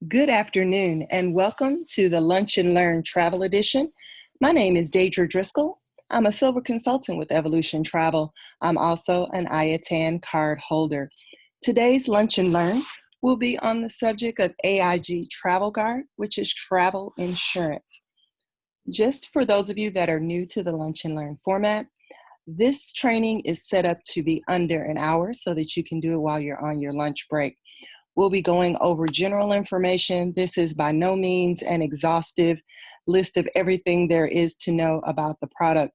Good afternoon and welcome to the Lunch and Learn Travel Edition. My name is Dadra Driscoll. I'm a silver consultant with Evolution Travel. I'm also an IATAN card holder. Today's Lunch and Learn will be on the subject of AIG Travel Guard, which is travel insurance. Just for those of you that are new to the Lunch and Learn format, this training is set up to be under an hour so that you can do it while you're on your lunch break. We'll be going over general information. This is by no means an exhaustive list of everything there is to know about the product.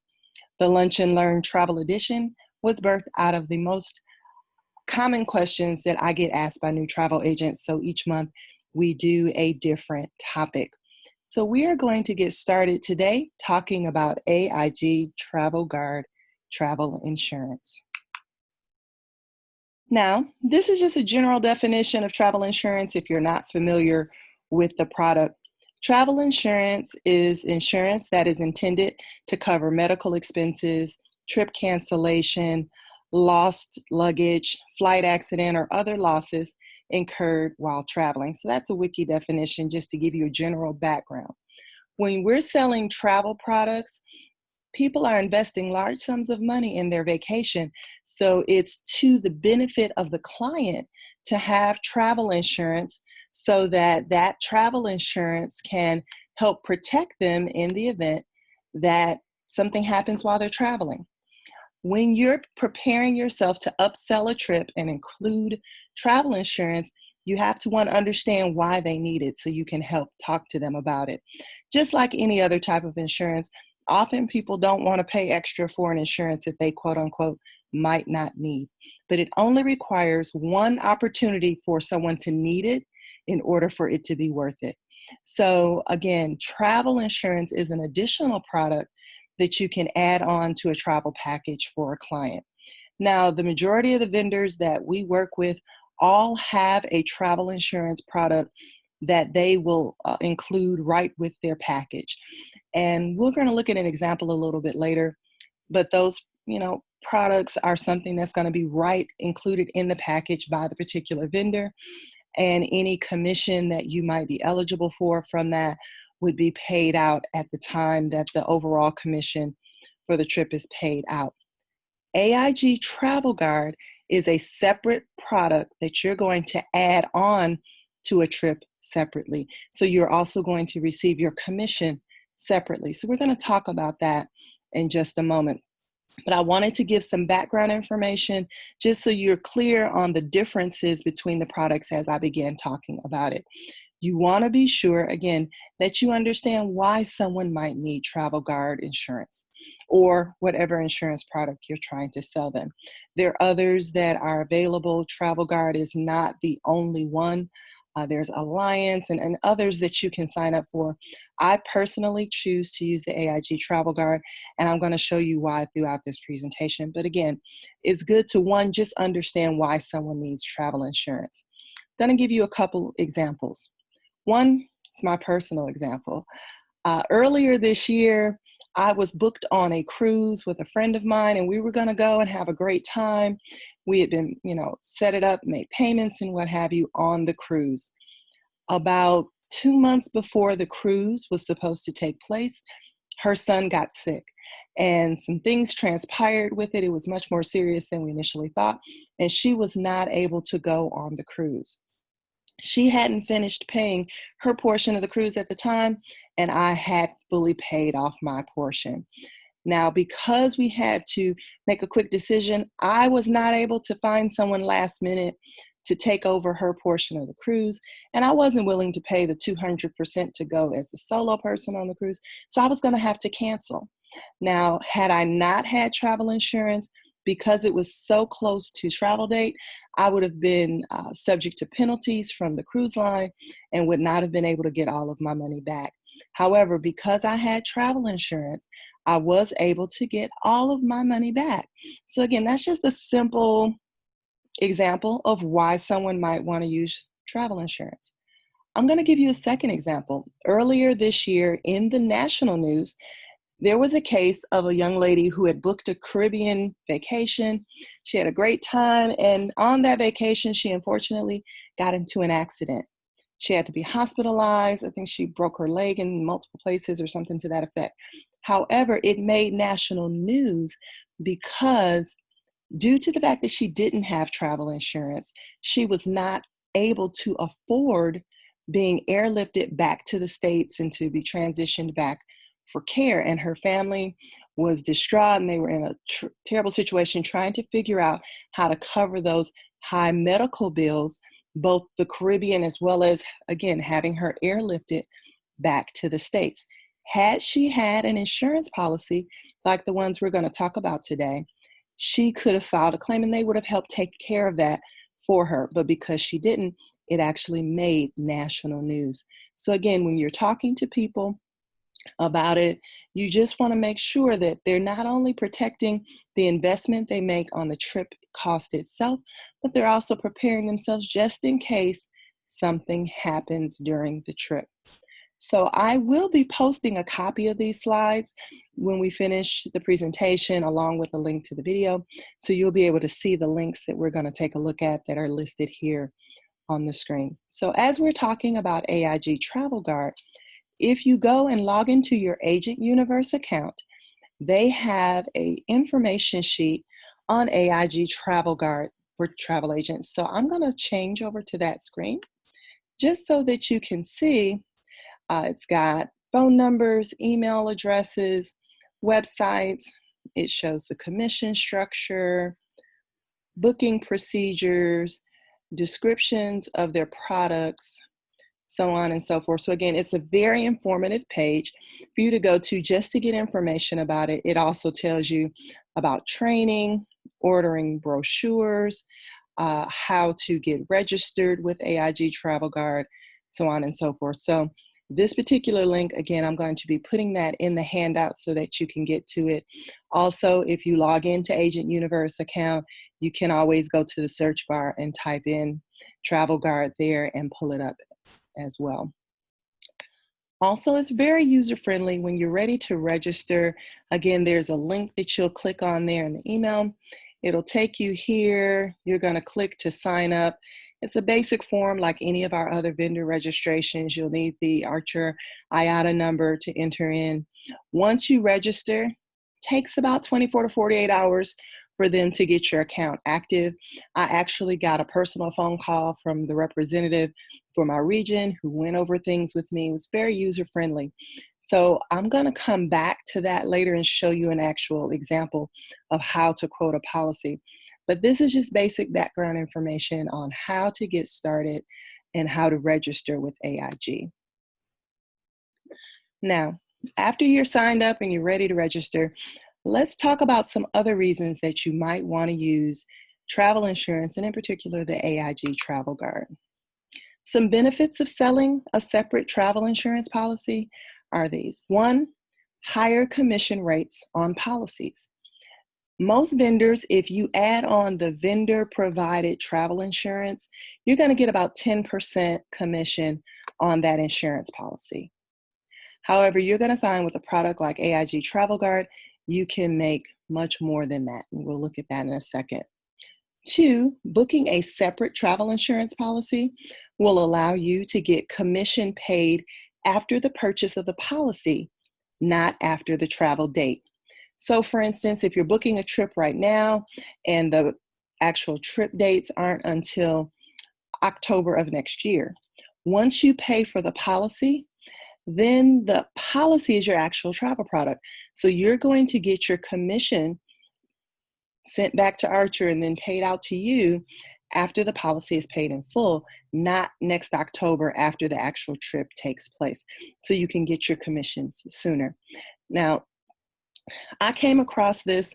The Lunch and Learn Travel Edition was birthed out of the most common questions that I get asked by new travel agents. So each month we do a different topic. So we are going to get started today talking about AIG Travel Guard travel insurance. Now, this is just a general definition of travel insurance if you're not familiar with the product. Travel insurance is insurance that is intended to cover medical expenses, trip cancellation, lost luggage, flight accident, or other losses incurred while traveling. So that's a wiki definition just to give you a general background. When we're selling travel products, people are investing large sums of money in their vacation. So it's to the benefit of the client to have travel insurance so that that travel insurance can help protect them in the event that something happens while they're traveling. When you're preparing yourself to upsell a trip and include travel insurance, you have to understand why they need it so you can help talk to them about it. Just like any other type of insurance, often people don't want to pay extra for an insurance that they quote unquote might not need, but it only requires one opportunity for someone to need it in order for it to be worth it. So again, travel insurance is an additional product that you can add on to a travel package for a client. Now, the majority of the vendors that we work with all have a travel insurance product that they will include right with their package. And we're going to look at an example a little bit later, but those, products are something that's going to be right included in the package by the particular vendor, and any commission that you might be eligible for from that would be paid out at the time that the overall commission for the trip is paid out. AIG Travel Guard is a separate product that you're going to add on to a trip separately. So you're also going to receive your commission separately. So we're going to talk about that in just a moment. But I wanted to give some background information just so you're clear on the differences between the products as I began talking about it. You want to be sure, again, that you understand why someone might need Travel Guard insurance or whatever insurance product you're trying to sell them. There are others that are available. Travel Guard is not the only one. There's Alliance and others that you can sign up for. I personally choose to use the AIG Travel Guard, and I'm going to show you why throughout this presentation. But again, it's good to, just understand why someone needs travel insurance. I'm going to give you a couple examples. One is my personal example. Earlier this year, I was booked on a cruise with a friend of mine, and we were going to go and have a great time. We had been, set it up, made payments and what have you on the cruise. About 2 months before the cruise was supposed to take place, her son got sick, and some things transpired with it. It was much more serious than we initially thought, and she was not able to go on the cruise. She hadn't finished paying her portion of the cruise at the time, and I had fully paid off my portion. Now, because we had to make a quick decision, I was not able to find someone last minute to take over her portion of the cruise, and I wasn't willing to pay the 200% to go as a solo person on the cruise, so I was going to have to cancel. Now, had I not had travel insurance, because it was so close to travel date, I would have been subject to penalties from the cruise line and would not have been able to get all of my money back. However, because I had travel insurance, I was able to get all of my money back. So again, that's just a simple example of why someone might want to use travel insurance. I'm going to give you a second example. Earlier this year in the national news, there was a case of a young lady who had booked a Caribbean vacation. She had a great time, and on that vacation, she unfortunately got into an accident. She had to be hospitalized. I think she broke her leg in multiple places or something to that effect. However, it made national news because due to the fact that she didn't have travel insurance, she was not able to afford being airlifted back to the States and to be transitioned back for care. And her family was distraught, and they were in a terrible situation trying to figure out how to cover those high medical bills, both the Caribbean as well as, again, having her airlifted back to the States. Had she had an insurance policy like the ones we're going to talk about today, she could have filed a claim and they would have helped take care of that for her. But because she didn't, it actually made national news. So again, when you're talking to people about it, you just want to make sure that they're not only protecting the investment they make on the trip cost itself, but they're also preparing themselves just in case something happens during the trip. So I will be posting a copy of these slides when we finish the presentation, along with a link to the video. So you'll be able to see the links that we're going to take a look at that are listed here on the screen. So as we're talking about AIG Travel Guard, if you go and log into your Agent Universe account, they have an information sheet on AIG Travel Guard for travel agents. So I'm going to change over to that screen just so that you can see. It's got phone numbers, email addresses, websites. It shows the commission structure, booking procedures, descriptions of their products, so on and so forth. So again, it's a very informative page for you to go to just to get information about it. It also tells you about training, ordering brochures, how to get registered with AIG Travel Guard, so on and so forth. So this particular link, again, I'm going to be putting that in the handout so that you can get to it. Also, if you log into Agent Universe account, you can always go to the search bar and type in Travel Guard there and pull it up as well. Also, it's very user-friendly. When you're ready to register, again, there's a link that you'll click on there in the email. It'll take you here. You're going to click to sign up. It's a basic form like any of our other vendor registrations. You'll need the Archer IATA number to enter in. Once you register, it takes about 24 to 48 hours for them to get your account active. I actually got a personal phone call from the representative for my region who went over things with me. It was very user-friendly. So I'm going to come back to that later and show you an actual example of how to quote a policy. But this is just basic background information on how to get started and how to register with AIG. Now, after you're signed up and you're ready to register, let's talk about some other reasons that you might want to use travel insurance, and in particular, the AIG Travel Guard. Some benefits of selling a separate travel insurance policy are these. One, higher commission rates on policies. Most vendors, if you add on the vendor-provided travel insurance, you're going to get about 10% commission on that insurance policy. However, you're going to find with a product like AIG Travel Guard, you can make much more than that, and we'll look at that in a second. Two, booking a separate travel insurance policy will allow you to get commission paid after the purchase of the policy, not after the travel date. So for instance, if you're booking a trip right now and the actual trip dates aren't until October of next year, once you pay for the policy, then the policy is your actual travel product. So you're going to get your commission sent back to Archer and then paid out to you after the policy is paid in full, not next October after the actual trip takes place. So you can get your commissions sooner. Now, I came across this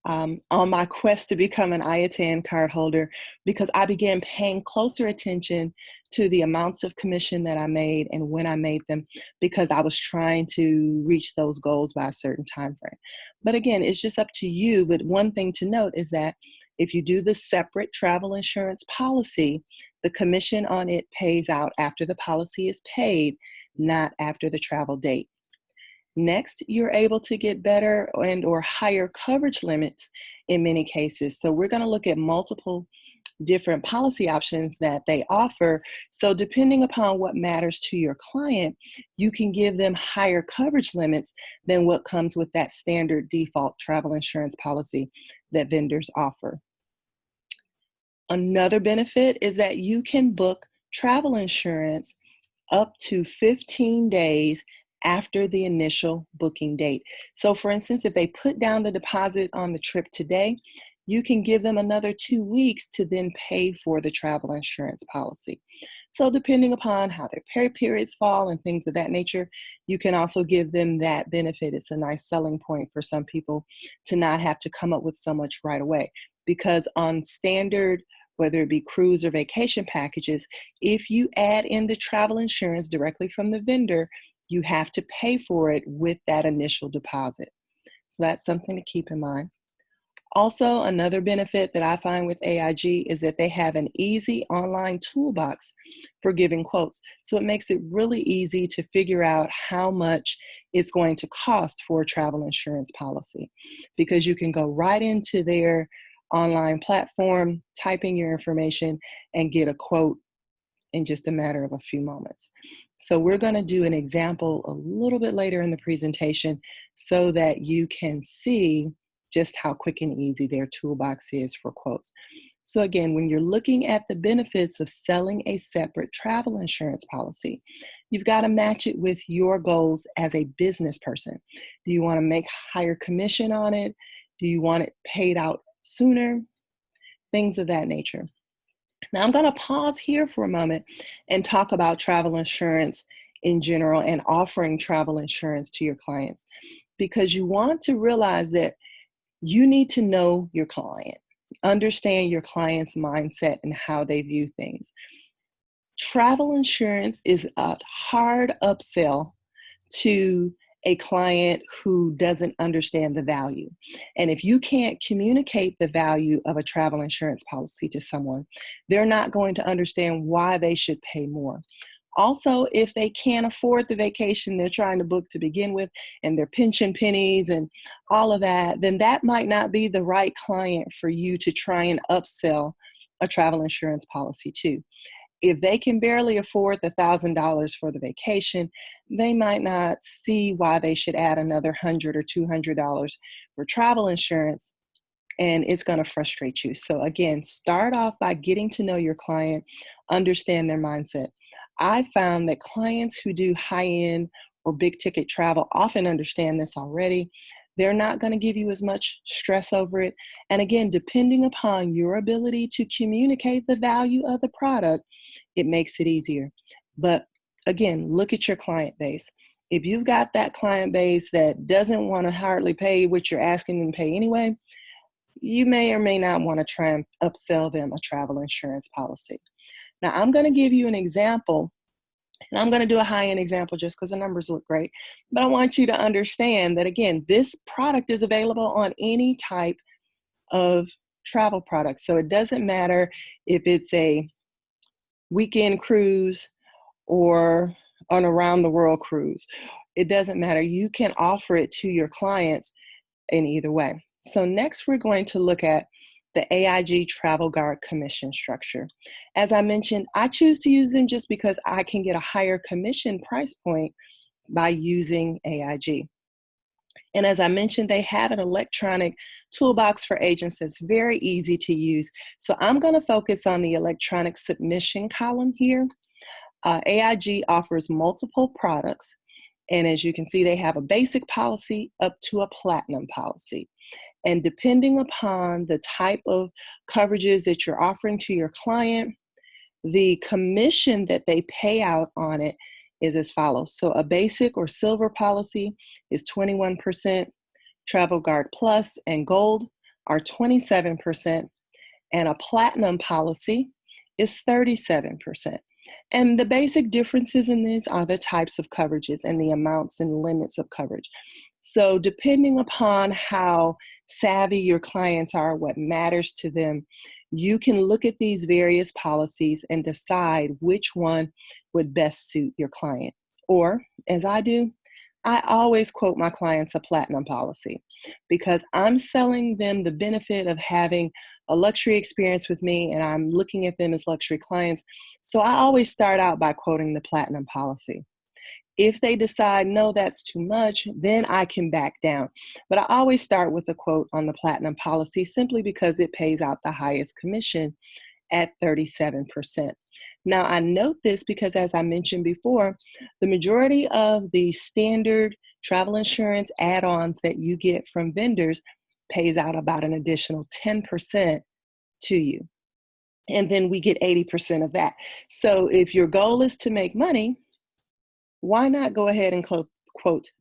on my quest to become an IATAN card holder because I began paying closer attention to the amounts of commission that I made and when I made them, because I was trying to reach those goals by a certain time frame. But again, it's just up to you. But one thing to note is that if you do the separate travel insurance policy, the commission on it pays out after the policy is paid, not after the travel date. Next, you're able to get better and or higher coverage limits in many cases. So we're going to look at multiple different policy options that they offer. So depending upon what matters to your client, you can give them higher coverage limits than what comes with that standard default travel insurance policy that vendors offer. Another benefit is that you can book travel insurance up to 15 days after the initial booking date. So for instance, if they put down the deposit on the trip today, you can give them another 2 weeks to then pay for the travel insurance policy. So depending upon how their pay periods fall and things of that nature, you can also give them that benefit. It's a nice selling point for some people to not have to come up with so much right away. Because on standard, whether it be cruise or vacation packages, if you add in the travel insurance directly from the vendor, you have to pay for it with that initial deposit. So that's something to keep in mind. Also, another benefit that I find with AIG is that they have an easy online toolbox for giving quotes. So it makes it really easy to figure out how much it's going to cost for a travel insurance policy, because you can go right into their online platform, type in your information, and get a quote in just a matter of a few moments. So we're going to do an example a little bit later in the presentation so that you can see just how quick and easy their toolbox is for quotes. So again, when you're looking at the benefits of selling a separate travel insurance policy, you've got to match it with your goals as a business person. Do you want to make higher commission on it? Do you want it paid out sooner? Things of that nature. Now I'm going to pause here for a moment and talk about travel insurance in general and offering travel insurance to your clients, because you want to realize that you need to know your client, understand your client's mindset and how they view things. Travel insurance is a hard upsell to a client who doesn't understand the value. And if you can't communicate the value of a travel insurance policy to someone, they're not going to understand why they should pay more. Also, if they can't afford the vacation they're trying to book to begin with, and they're pinching pennies and all of that, then that might not be the right client for you to try and upsell a travel insurance policy to. If they can barely afford the $1,000 for the vacation, they might not see why they should add another $100 or $200 for travel insurance, and it's going to frustrate you. So again, start off by getting to know your client, understand their mindset. I found that clients who do high-end or big ticket travel often understand this already. They're not going to give you as much stress over it. And again, depending upon your ability to communicate the value of the product, it makes it easier. But again, look at your client base. If you've got that client base that doesn't want to hardly pay what you're asking them to pay anyway, you may or may not want to try and upsell them a travel insurance policy. Now, I'm going to give you an example, and I'm going to do a high-end example just because the numbers look great. But I want you to understand that, again, this product is available on any type of travel product. So it doesn't matter if it's a weekend cruise or an around-the-world cruise. It doesn't matter. You can offer it to your clients in either way. So next, we're going to look at the AIG Travel Guard commission structure. As I mentioned, I choose to use them just because I can get a higher commission price point by using AIG. And as I mentioned, they have an electronic toolbox for agents that's very easy to use. So I'm going to focus on the electronic submission column here. AIG offers multiple products. And as you can see, they have a basic policy up to a platinum policy. And depending upon the type of coverages that you're offering to your client, the commission that they pay out on it is as follows. So a basic or silver policy is 21%, Travel Guard Plus and Gold are 27%, and a platinum policy is 37%. And the basic differences in these are the types of coverages and the amounts and limits of coverage. So depending upon how savvy your clients are, what matters to them, you can look at these various policies and decide which one would best suit your client. Or, as I do, I always quote my clients a platinum policy because I'm selling them the benefit of having a luxury experience with me, and I'm looking at them as luxury clients. So I always start out by quoting the platinum policy. If they decide, no, that's too much, then I can back down. But I always start with a quote on the platinum policy simply because it pays out the highest commission at 37%. Now, I note this because, as I mentioned before, the majority of the standard travel insurance add-ons that you get from vendors pays out about an additional 10% to you. And then we get 80% of that. So if your goal is to make money, why not go ahead and quote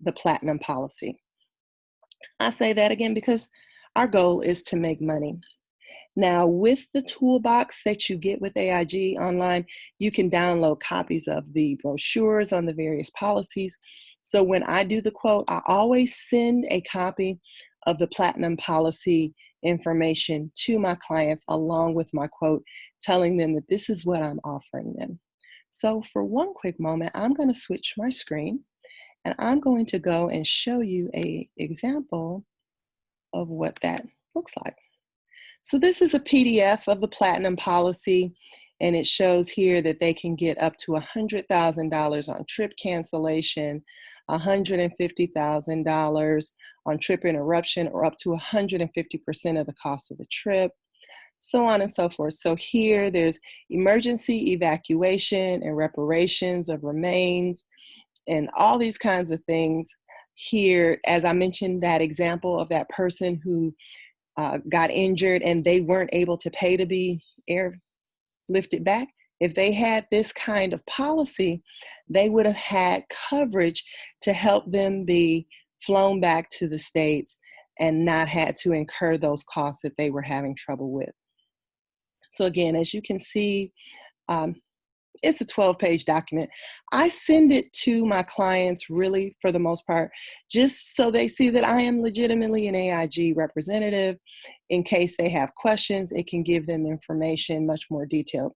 the platinum policy? I say that again because our goal is to make money. Now, with the toolbox that you get with AIG online, you can download copies of the brochures on the various policies. So when I do the quote, I always send a copy of the platinum policy information to my clients along with my quote, telling them that this is what I'm offering them. So for one quick moment, I'm going to switch my screen and I'm going to go and show you an example of what that looks like. So this is a PDF of the platinum policy, and it shows here that they can get up to $100,000 on trip cancellation, $150,000 on trip interruption, or up to 150% of the cost of the trip, so on and so forth. So here there's emergency evacuation and reparations of remains and all these kinds of things. Here, as I mentioned, that example of that person who got injured and they weren't able to pay to be airlifted back. If they had this kind of policy, they would have had coverage to help them be flown back to the States and not had to incur those costs that they were having trouble with. So again, as you can see, it's a 12-page document. I send it to my clients really for the most part, just so they see that I am legitimately an AIG representative. In case they have questions, it can give them information much more detailed.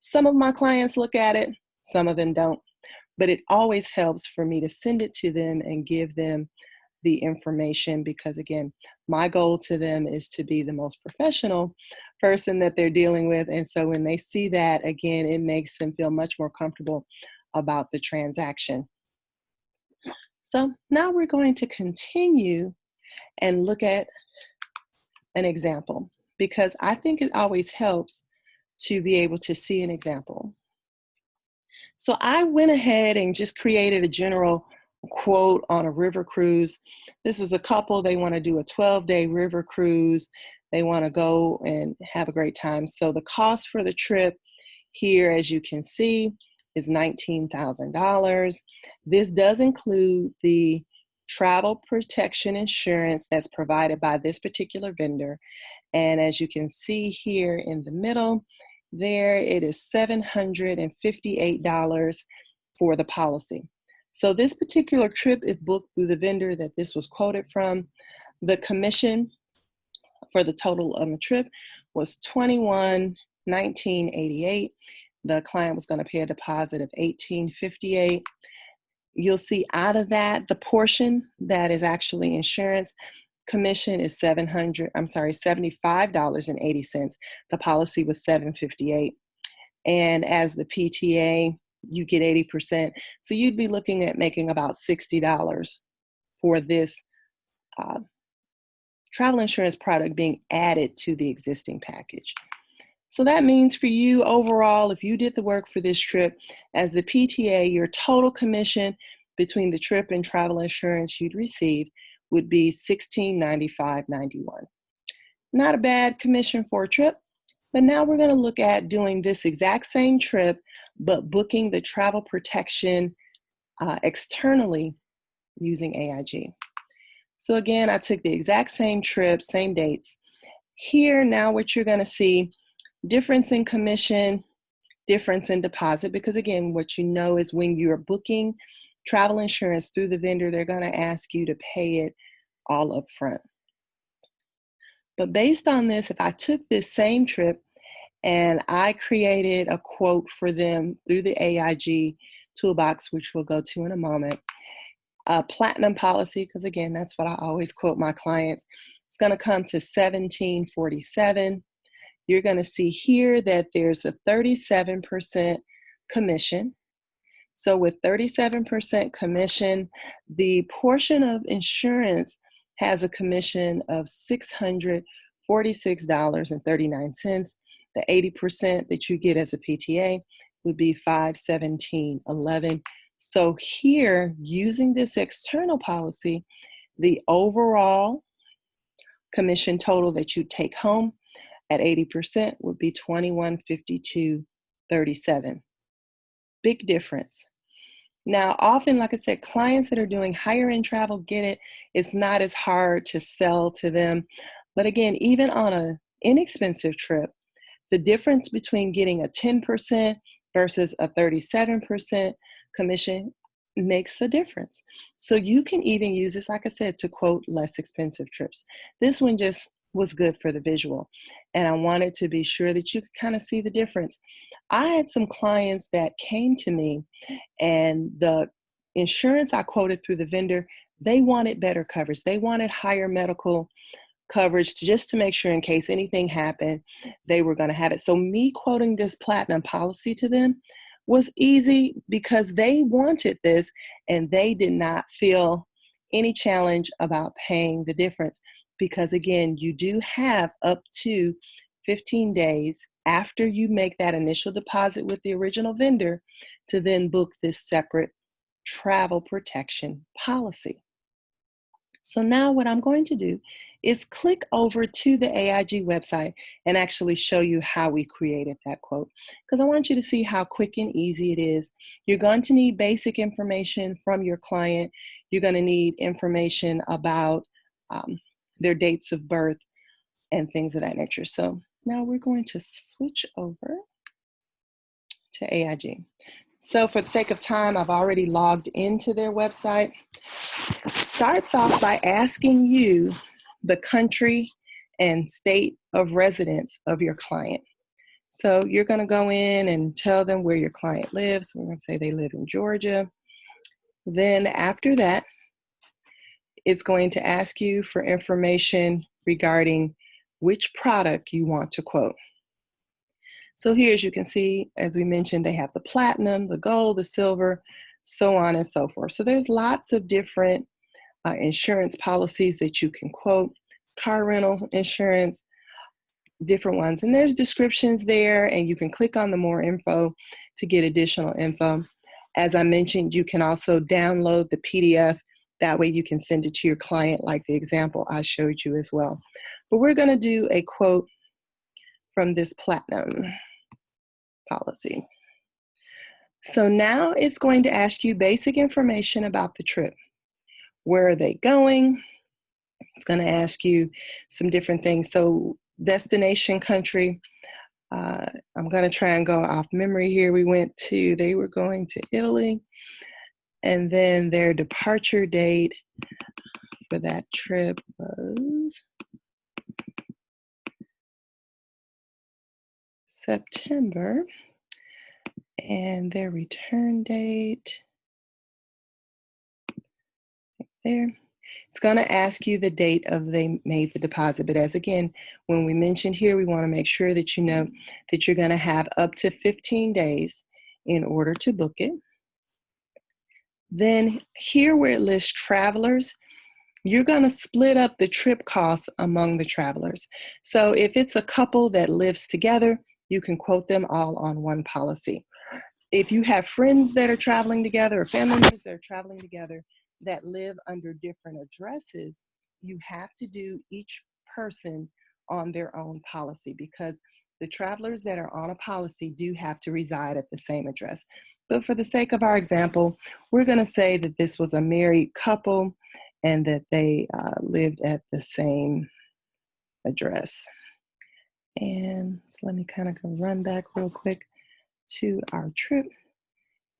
Some of my clients look at it, some of them don't, but it always helps for me to send it to them and give them the information because, again, my goal to them is to be the most professional person that they're dealing with. And so when they see that, again, it makes them feel much more comfortable about the transaction. So now we're going to continue and look at an example because I think it always helps to be able to see an example. So I went ahead and just created a general quote on a river cruise. This is a couple, they want to do a 12-day river cruise. They want to go and have a great time. So the cost for the trip here, as you can see, is $19,000. This does include the travel protection insurance that's provided by this particular vendor. And as you can see here in the middle, there it is $758 for the policy. So this particular trip is booked through the vendor that this was quoted from. The commission for the total on the trip was $21,988. The client was going to pay a deposit of $1,858. You'll see out of that, the portion that is actually insurance commission is $75.80. The policy was $758. And as the PTA, you get 80%. So you'd be looking at making about $60 for this travel insurance product being added to the existing package. So that means for you overall, if you did the work for this trip, as the PTA, your total commission between the trip and travel insurance you'd receive would be $1695.91. Not a bad commission for a trip, but now we're going to look at doing this exact same trip, but booking the travel protection externally using AIG. So again, I took the exact same trip, same dates. Here, now what you're going to see, difference in commission, difference in deposit, because again, what you know is when you're booking travel insurance through the vendor, they're going to ask you to pay it all up front. But based on this, if I took this same trip and I created a quote for them through the AIG toolbox, which we'll go to in a moment, Platinum policy, because again, that's what I always quote my clients, it's going to come to $17.47. You're going to see here that there's a 37% commission. So with 37% commission, the portion of insurance has a commission of $646.39. The 80% that you get as a PTA would be $517.11. So here, using this external policy, the overall commission total that you take home at 80% would be $2152.37. Big difference. Now, often, like I said, clients that are doing higher end travel get it. It's not as hard to sell to them. But again, even on an inexpensive trip, the difference between getting a 10% versus a 37% commission makes a difference. So you can even use this, like I said, to quote less expensive trips. This one just was good for the visual. And I wanted to be sure that you could kind of see the difference. I had some clients that came to me and the insurance I quoted through the vendor, they wanted better coverage. They wanted higher medical coverage just to make sure in case anything happened, they were going to have it. So me quoting this platinum policy to them was easy because they wanted this and they did not feel any challenge about paying the difference. Because again, you do have up to 15 days after you make that initial deposit with the original vendor to then book this separate travel protection policy. So now what I'm going to do is click over to the AIG website and actually show you how we created that quote, because I want you to see how quick and easy it is. You're going to need basic information from your client. You're going to need information about their dates of birth and things of that nature. So now we're going to switch over to AIG. So for the sake of time, I've already logged into their website. Starts off by asking you the country and state of residence of your client. So you're going to go in and tell them where your client lives. We're going to say they live in Georgia. Then after that, it's going to ask you for information regarding which product you want to quote. So here, as you can see, as we mentioned, they have the platinum, the gold, the silver, so on and so forth. So there's lots of different insurance policies that you can quote, car rental insurance, different ones. And there's descriptions there, and you can click on the more info to get additional info. As I mentioned, you can also download the PDF. That way you can send it to your client like the example I showed you as well. But we're going to do a quote from this platinum policy. So now it's going to ask you basic information about the trip. Where are they going? It's going to ask you some different things. So destination country, I'm going to try and go off memory here. They were going to Italy, and then their departure date for that trip was September, and their return date there. It's going to ask you the date of they made the deposit. But as again, when we mentioned here, we want to make sure that you know that you're going to have up to 15 days in order to book it. Then here where it lists travelers, you're going to split up the trip costs among the travelers. So if it's a couple that lives together, you can quote them all on one policy. If you have friends that are traveling together or family members that are traveling together that live under different addresses, you have to do each person on their own policy, because the travelers that are on a policy do have to reside at the same address. But for the sake of our example, we're going to say that this was a married couple and that they lived at the same address. And so let me kind of run back real quick to our trip.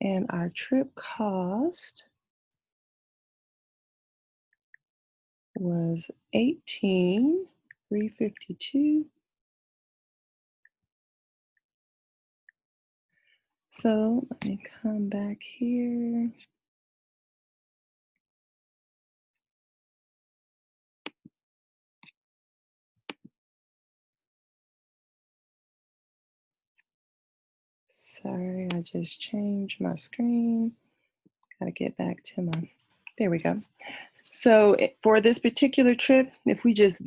And our trip cost was $18,352. So let me come back here. Sorry, I just changed my screen. Gotta get back to my, there we go. So for this particular trip, if we just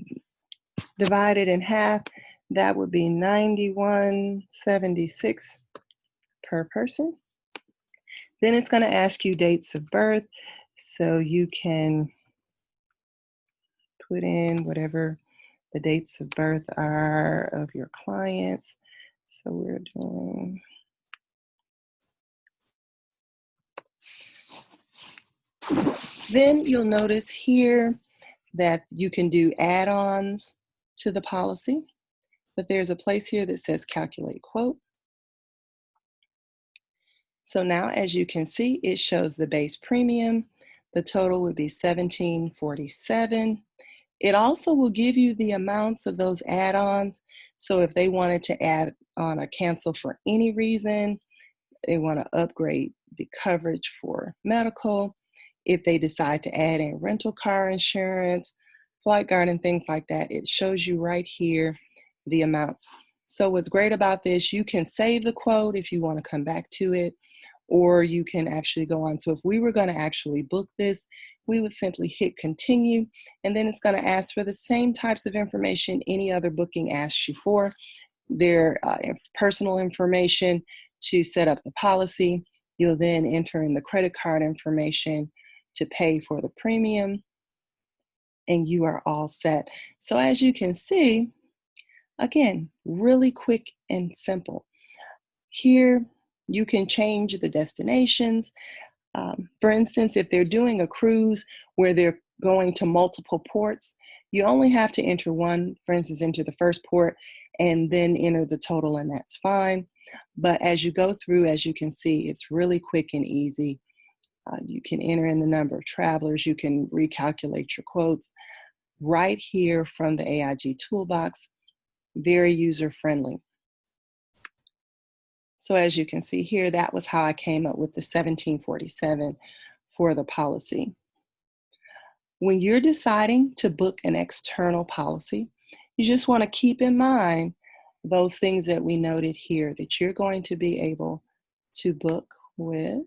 divide it in half, that would be 91.76 per person. Then it's going to ask you dates of birth. So you can put in whatever the dates of birth are of your clients. So we're doing, then you'll notice here that you can do add-ons to the policy, but there's a place here that says calculate quote. So now, as you can see, it shows the base premium. The total would be $17.47. It also will give you the amounts of those add-ons. So if they wanted to add on a cancel for any reason, they want to upgrade the coverage for medical, if they decide to add in rental car insurance, flight guard, and things like that, it shows you right here the amounts. So what's great about this, you can save the quote if you want to come back to it, or you can actually go on. So if we were going to actually book this, we would simply hit continue, and then it's going to ask for the same types of information any other booking asks you for, their personal information to set up the policy. You'll then enter in the credit card information to pay for the premium, and you are all set. So as you can see, again, really quick and simple. Here, you can change the destinations. For instance, if they're doing a cruise where they're going to multiple ports, you only have to enter one, for instance, enter the first port and then enter the total, and that's fine. But as you go through, as you can see, it's really quick and easy. You can enter in the number of travelers. You can recalculate your quotes right here from the AIG toolbox. Very user-friendly. So as you can see here, that was how I came up with the $17.47 for the policy. When you're deciding to book an external policy, you just want to keep in mind those things that we noted here, that you're going to be able to book with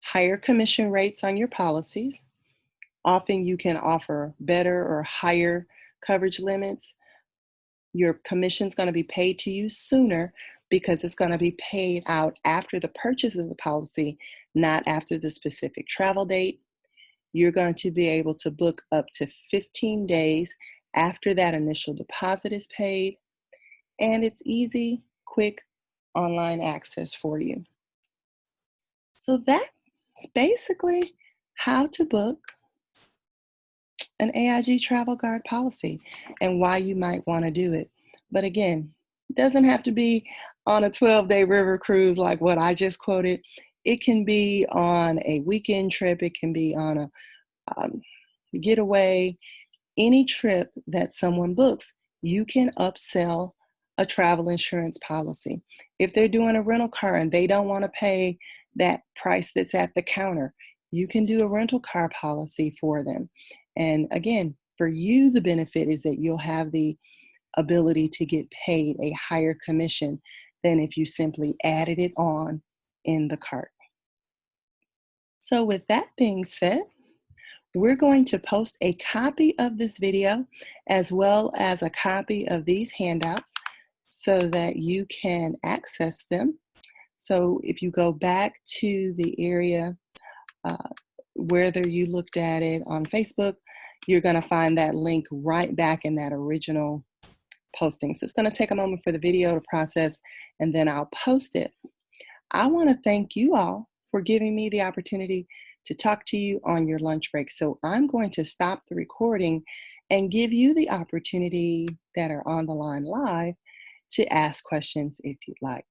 higher commission rates on your policies. Often you can offer better or higher coverage limits. Your commission's going to be paid to you sooner because it's going to be paid out after the purchase of the policy, not after the specific travel date. You're going to be able to book up to 15 days after that initial deposit is paid. And it's easy, quick online access for you. So that's basically how to book an AIG Travel Guard policy and why you might want to do it. But again, it doesn't have to be on a 12-day river cruise like what I just quoted. It can be on a weekend trip. It can be on a getaway. Any trip that someone books, you can upsell a travel insurance policy. If they're doing a rental car and they don't want to pay that price that's at the counter, you can do a rental car policy for them. And again, for you, the benefit is that you'll have the ability to get paid a higher commission than if you simply added it on in the cart. So with that being said, we're going to post a copy of this video as well as a copy of these handouts so that you can access them. So if you go back to the area, whether you looked at it on Facebook, you're going to find that link right back in that original posting. So it's going to take a moment for the video to process, and then I'll post it. I want to thank you all for giving me the opportunity to talk to you on your lunch break. So I'm going to stop the recording and give you the opportunity that are on the line live to ask questions if you'd like.